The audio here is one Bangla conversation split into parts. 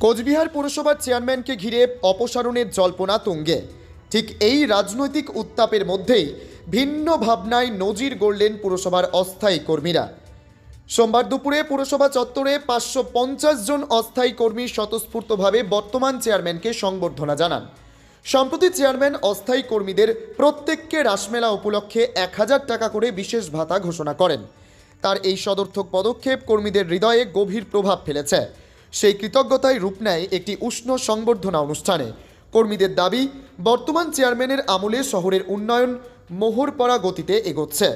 কোচবিহার পুরসভার চেয়ারম্যানকে ঘিরে অপসারণের জল্পনা তুঙ্গে। ঠিক এই রাজনৈতিক উত্তাপের মধ্যেই ভিন্ন ভাবনায় নজির গড়লেন পুরসভার অস্থায়ী কর্মীরা। সোমবার দুপুরে পুরসভা চত্বরে 550 জন অস্থায়ী কর্মী স্বতঃস্ফূর্তভাবে বর্তমান চেয়ারম্যানকে সংবর্ধনা জানান। সম্প্রতি চেয়ারম্যান অস্থায়ী কর্মীদের প্রত্যেককে রাসমেলা উপলক্ষে 1000 টাকা করে বিশেষ ভাতা ঘোষণা করেন। তার এই সদর্থক পদক্ষেপ কর্মীদের হৃদয়ে গভীর প্রভাব ফেলেছে। সেই কৃতজ্ঞতায় রূপ নেয় একটি উষ্ণ সংবর্ধনা অনুষ্ঠানে। কর্মীদের দাবি, বর্তমান চেয়ারম্যানের আমলে শহরের উন্নয়ন মোহর পড়া গতিতে এগোচ্ছে।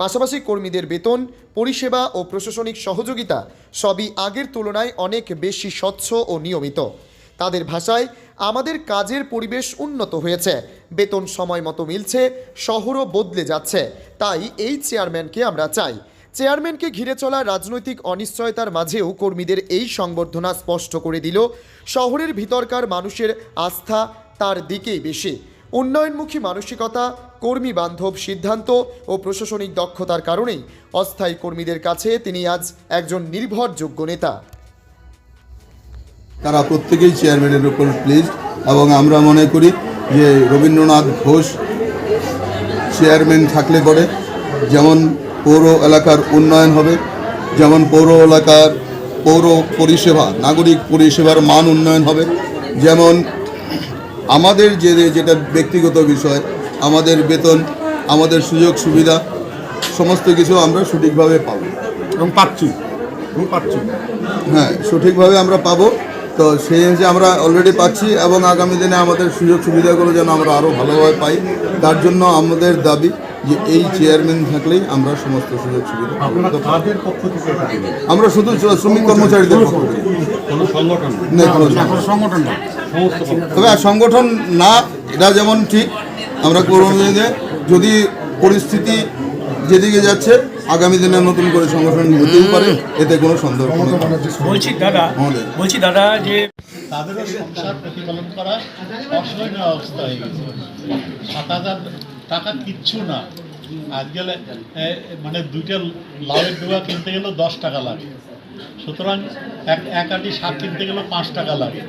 পাশাপাশি কর্মীদের বেতন, পরিষেবা ও প্রশাসনিক সহযোগিতা সবই আগের তুলনায় অনেক বেশি স্বচ্ছ ও নিয়মিত। তাদের ভাষায়, আমাদের কাজের পরিবেশ উন্নত হয়েছে, বেতন সময় মতো মিলছে, শহরও বদলে যাচ্ছে। তাই এই চেয়ারম্যানকে আমরা চাই। চেয়ারম্যানকে ঘিরে চলা রাজনৈতিক অনিশ্চয়তার মাঝেও কর্মীদের এই সংবর্ধনা স্পষ্ট করে দিল, শহরের ভিতরকার মানুষের আস্থা তার দিকেই বেশি। উন্নয়নমুখী মানসিকতা, কর্মী বান্ধব সিদ্ধান্ত ও প্রশাসনিক দক্ষতার কারণেই অস্থায়ী কর্মীদের কাছে তিনি আজ একজন নির্ভরযোগ্য নেতা। তারা প্রত্যেকেই চেয়ারম্যানের উপর প্লিজড এবং আমরা মনে করি যে রবীন্দ্রনাথ ঘোষ চেয়ারম্যান থাকলে পরে যেমন পৌর এলাকার উন্নয়ন হবে, যেমন পৌর এলাকার পৌর পরিষেবা, নাগরিক পরিষেবার মান উন্নয়ন হবে, যেমন আমাদের যেটা ব্যক্তিগত বিষয়, আমাদের বেতন, আমাদের সুযোগ সুবিধা সমস্ত কিছু আমরা সঠিকভাবে পাবো এবং পাচ্ছি। হ্যাঁ, সঠিকভাবে আমরা পাবো। তো সেই হিসেবে আমরা অলরেডি পাচ্ছি এবং আগামী দিনে আমাদের সুযোগ সুবিধাগুলো যেন আমরা আরও ভালোভাবে পাই, তার জন্য আমাদের দাবি যে এই চেয়ারম্যান থাকলেই আমরা সমস্ত সুযোগ সুবিধা আমরা শুধু শ্রমিক কর্মচারীদের পক্ষ থেকে তবে সংগঠন না, এটা যেমন ঠিক আমরা কর্মীদের যদি পরিস্থিতি যেদিকে যাচ্ছে আগামী দিনে নতুন করে সংগঠন হতেই পারে, এতে কোনো সন্দেহ নেই। বলছি দাদা যে তাদেরও সংসার প্রতিপালন করা অসহনীয় অবস্থা হয়ে গেছে। 7,000 টাকা কিচ্ছু না। আজকাল মানে 2টা লাউয়ের ডোয়া কিনতে গেলেও 10 টাকা লাগে। সুতরাং এক আটি শাক কিনতে গেলেও 5 টাকা লাগে।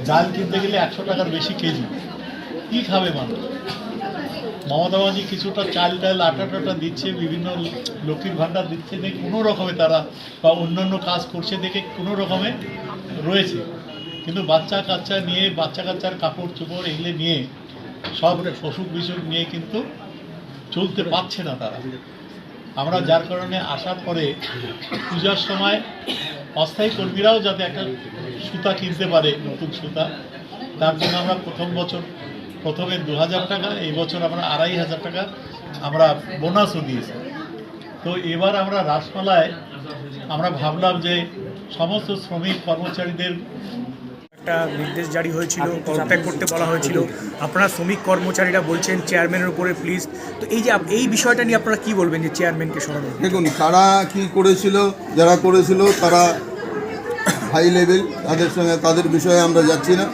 জাল কিনতে গেলে 100 টাকার বেশি কেজি। কী খাবে মানুষ? মমতা ব্যানার্জি কিছুটা চাল ডাল আটা টাটা দিচ্ছে, বিভিন্ন লক্ষ্মীর ভাণ্ডার দিচ্ছে দেখে কোনো রকমে তারা, বা অন্যান্য কাজ করছে দেখে কোনো রকমে রয়েছে। কিন্তু বাচ্চা কাচ্চার কাপড় চোপড় এগুলো নিয়ে, সব অসুখ বিসুখ নিয়ে কিন্তু চলতে পারছে না তারা। আমরা যার কারণে আসার পরে পূজার সময় অস্থায়ী কর্মীরাও যাতে একটা সুতা কিনতে পারে, নতুন সুতা, তার জন্য আমরা প্রথমে 2,000 টাকা, এই বছর আমরা 2,500 টাকা আমরা বোনাসও দিয়েছি। তো এবার আমরা রাসমেলায় আমরা ভাবলাম যে সমস্ত শ্রমিক কর্মচারীদের একটা নির্দেশ জারি হয়েছিল, পদত্যাগ করতে বলা হয়েছিল। আপনারা শ্রমিক কর্মচারীরা বলছেন চেয়ারম্যানের উপরে প্লিজ। তো এই বিষয়টা নিয়ে আপনারা কি বলবেন যে চেয়ারম্যানকে সরানো? দেখুন, তারা কি করেছিল, যারা করেছিল তারা হাই লেভেল, তাদের বিষয়ে আমরা যাচ্ছি না।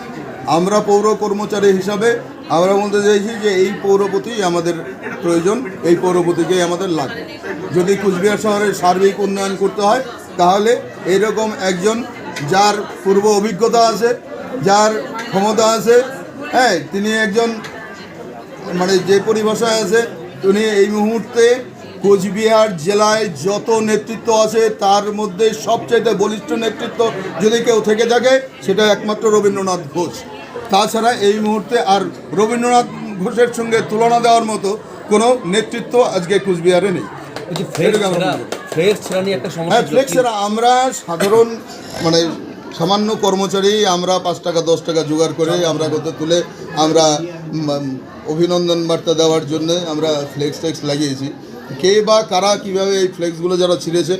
আমরা পৌর কর্মচারী হিসাবে আমরা বলতে চাইছি যে এই পৌরপতি আমাদের প্রয়োজন, এই পৌরপতিকেই আমাদের লাগবে। যদি কুচবিহার শহরের সার্বিক উন্নয়ন করতে হয় তাহলে এইরকম একজন যার পূর্ব অভিজ্ঞতা আছে, যার ক্ষমতা আছে, হ্যাঁ, তিনি একজন মানে যে পরিভাষায় আছে, উনি এই মুহূর্তে কোচবিহার জেলায় যত নেতৃত্ব আছে তার মধ্যে সবচেয়ে বলিষ্ঠ নেতৃত্ব যদি কেউ থেকে থাকে সেটা একমাত্র রবীন্দ্রনাথ ঘোষ। তাছাড়া এই মুহূর্তে আর রবীন্দ্রনাথ ঘোষের সঙ্গে তুলনা দেওয়ার মতো কোনো নেতৃত্ব আজকে কোচবিহারে নেই। হ্যাঁ, ফ্লেক্স ছাড়া আমরা সাধারণ মানে সামান্য কর্মচারী, আমরা 5 টাকা 10 টাকা জোগাড় করে আমরা কত তুলে আমরা অভিনন্দন বার্তা দেওয়ার জন্য আমরা ফ্লেক্স লাগিয়েছি। কে বা কারা কীভাবে এই ফ্লেক্সগুলো যারা ছিঁড়েছে,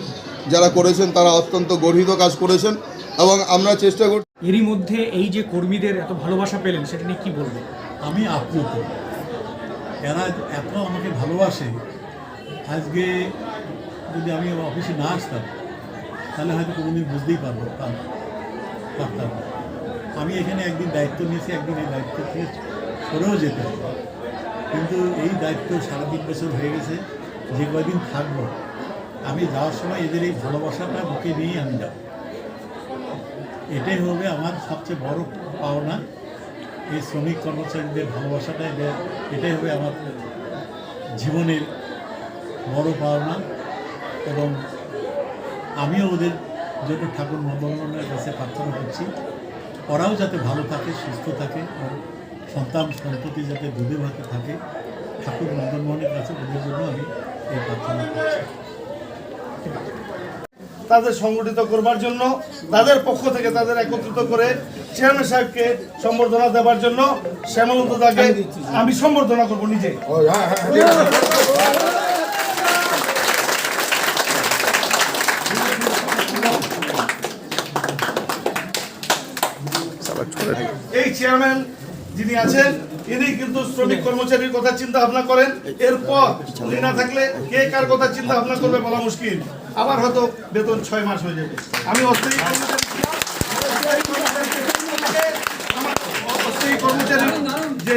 যারা করেছেন তারা অত্যন্ত গর্হিত কাজ করেছেন এবং আমরা চেষ্টা করছি। এরই মধ্যে এই যে কর্মীদের এত ভালোবাসা পেলেন, সেটা নিয়ে কী বলবেন? আমি আপ্লুত, এরা এত আমাকে ভালোবাসে। আজকে যদি আমি অফিসে না আসতাম তাহলে হয়তো কোনোদিন বুঝতেই পারতাম। আমি এখানে একদিন দায়িত্ব নিয়েছি, একদিন এই দায়িত্ব থেকে সরেও যেতে হবে। কিন্তু এই দায়িত্ব 3.5 বছর হয়ে গেছে। যে কয়দিন থাকবো আমি যাওয়ার সময় এদের এই ভালোবাসাটা বুকে নিয়েই আমি যাব। এটাই হবে আমার সবচেয়ে বড় পাওনা। এই শ্রমিক কর্মচারীদের ভালোবাসাটা এটাই হবে আমার জীবনের বড় পাওনা। এবং আমিও ওদের জন্য ঠাকুর মদনের কাছে প্রার্থনা করছি, ওরাও যাতে ভালো থাকে, সুস্থ থাকে, এবং সন্তান সন্ততি যাতে দুধে ভাতে থাকে। ঠাকুর মদনমোহনের কাছে ওদের জন্য আমি এই প্রার্থনা করছি। তাদের সংগঠিত করবার জন্য তাদের পক্ষ থেকে তাদের একত্রিত করে চেয়ারম্যান সাহেবকে সম্বর্ধনা দেওয়ার জন্য শ্যামলন্ত দাকে আমি সম্বর্ধনা করব নিজে। এই চেয়ারম্যান যিনি আছেন ইনি কিন্তু শ্রমিক কর্মচারীর কথা চিন্তা ভাবনা করেন। এরপর উনি না থাকলে কে কার কথা চিন্তা ভাবনা করবে বলা মুশকিল। আবার হয়তো বেতন 6 মাস হয়ে যাবে। আমি অস্থায়ী কর্মচারী যে